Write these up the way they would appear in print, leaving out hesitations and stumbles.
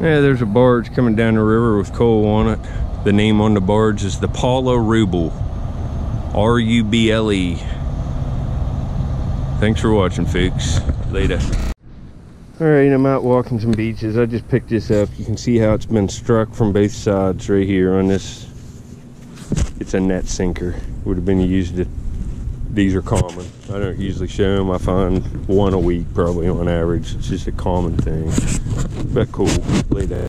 Yeah, there's a barge coming down the river with coal on it. The name on the barge is the Paula Ruble. R-U-B-L-E. Thanks for watching, folks. Later. Alright, I'm out walking some beaches. I just picked this up. You can see how it's been struck from both sides right here on this. It's a net sinker. Would have been used to, these are common. I don't usually show them. I find one a week probably on average. It's just a common thing. But cool. Lay that.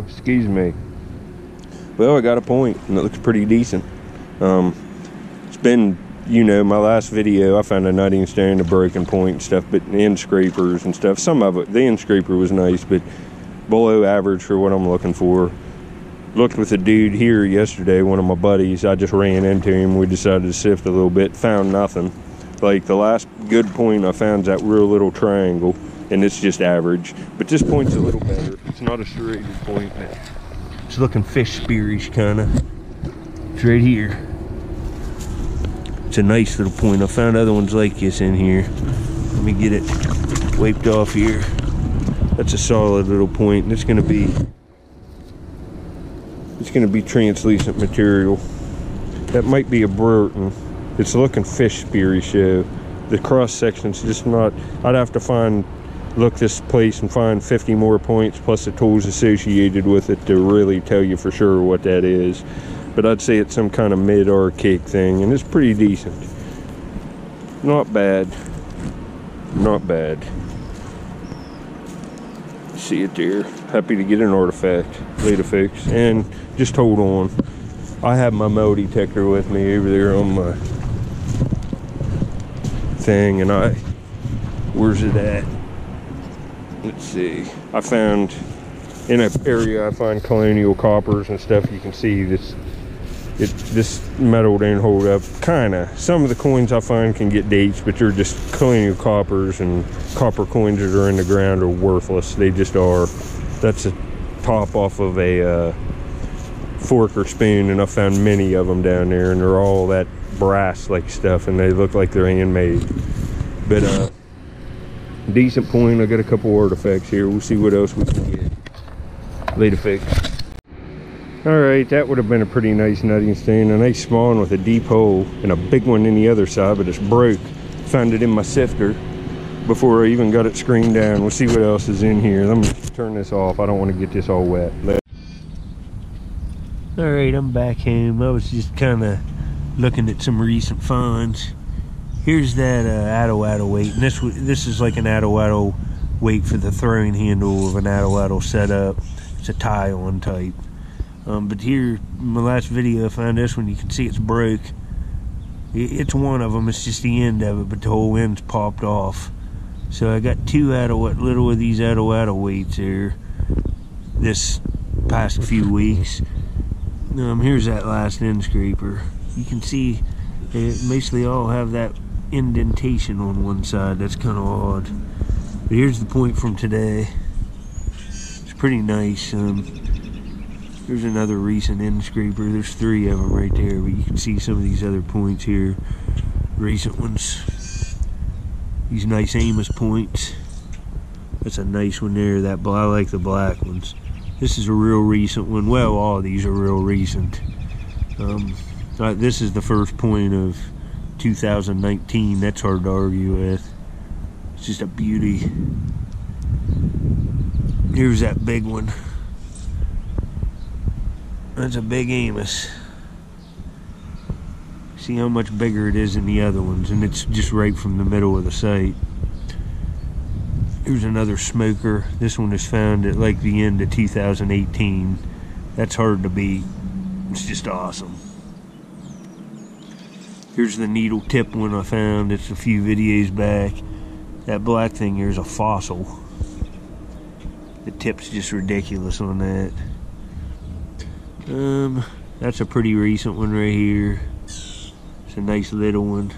Excuse me. Well, I got a point and it looks pretty decent. It's been, you know, my last video I found a nutting stone, a broken point and stuff, but end scrapers and stuff. Some of it, the end scraper was nice, but below average for what I'm looking for. Looked with a dude here yesterday, one of my buddies. I just ran into him. We decided to sift a little bit, found nothing. Like the last good point I found is that real little triangle, and it's just average. But this point's a little better. It's not a serrated point. It's looking fish spearish kind of. It's right here. It's a nice little point. I found other ones like this in here. Let me get it wiped off here. That's a solid little point, and it's going to be translucent material. That might be a Burton. It's looking fish spearish though. The cross section's just not. I'd have to look this place and find 50 more points plus the tools associated with it to really tell you for sure what that is. But I'd say it's some kind of mid-archaic thing, and it's pretty decent. Not bad. Not bad. See it there. Happy to get an artifact. Later, folks. And just hold on. I have my metal detector with me over there on my thing, and where's it at? Let's see. I found in an area I find colonial coppers and stuff. You can see this metal didn't hold up. Kinda. Some of the coins I find can get dates, but they're just colonial coppers, and copper coins that are in the ground are worthless. They just are. That's a top off of a fork or spoon, and I found many of them down there, and they're all that brass like stuff, and they look like they're handmade. But decent point. I got a couple artifacts here. We'll see what else we can get. Later, folks. Alright, that would have been a pretty nice nutting stone. A nice small one with a deep hole, and a big one in the other side, but it's broke. Found it in my sifter before I even got it screened down. We'll see what else is in here. Let me turn this off. I don't want to get this all wet. Alright, I'm back home. I was just kind of looking at some recent finds. Here's that Arrowhead weight, and this is like an Arrowhead weight for the throwing handle of an Arrowhead setup. It's a tie-on type. But here, in my last video, I found this one. You can see it's broke. It's one of them. It's just the end of it, but the whole end's popped off. So I got two little of these Arrowhead weights here this past few weeks. Here's that last end scraper. You can see they basically all have that indentation on one side. That's kind of odd. But here's the point from today. It's pretty nice. There's another recent end scraper. There's three of them right there, but you can see some of these other points here. Recent ones. These nice Amos points. That's a nice one there. I like the black ones. This is a real recent one. Well, all of these are real recent. This is the first point of 2019. That's hard to argue with. It's just a beauty. Here's that big one. That's a big Amos. See how much bigger it is than the other ones, and it's just right from the middle of the site. Here's another smoker. This one is found at like the end of 2018. That's hard to beat. It's just awesome. Here's the needle tip one I found. It's a few videos back. That black thing here is a fossil. The tip's just ridiculous on that. That's a pretty recent one right here. It's a nice little one.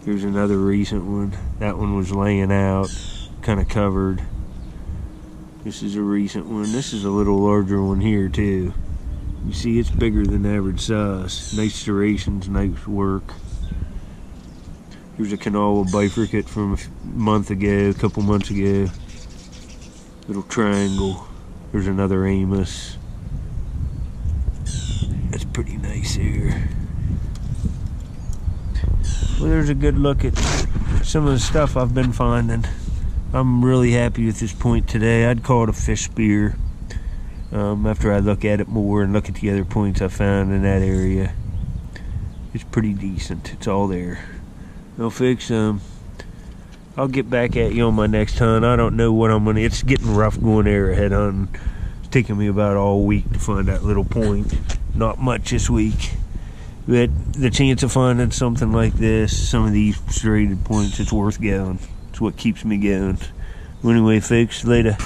Here's another recent one. That one was laying out, kind of covered. This is a recent one. This is a little larger one here too. You see, it's bigger than average size. Nice serrations, nice work. Here's a Kanawha bifurcate from a month ago, a couple months ago. Little triangle. There's another Amos. That's pretty nice here. Well, there's a good look at some of the stuff I've been finding. I'm really happy with this point today. I'd call it a fish spear. After I look at it more and look at the other points I found in that area, it's pretty decent. It's all there. Well, folks, I'll get back at you on my next hunt. I don't know what I'm gonna. It's getting rough going arrowhead hunting. It's taking me about all week to find that little point. Not much this week, but the chance of finding something like this, some of these serrated points, it's worth going. It's what keeps me going. Well, anyway, folks, later.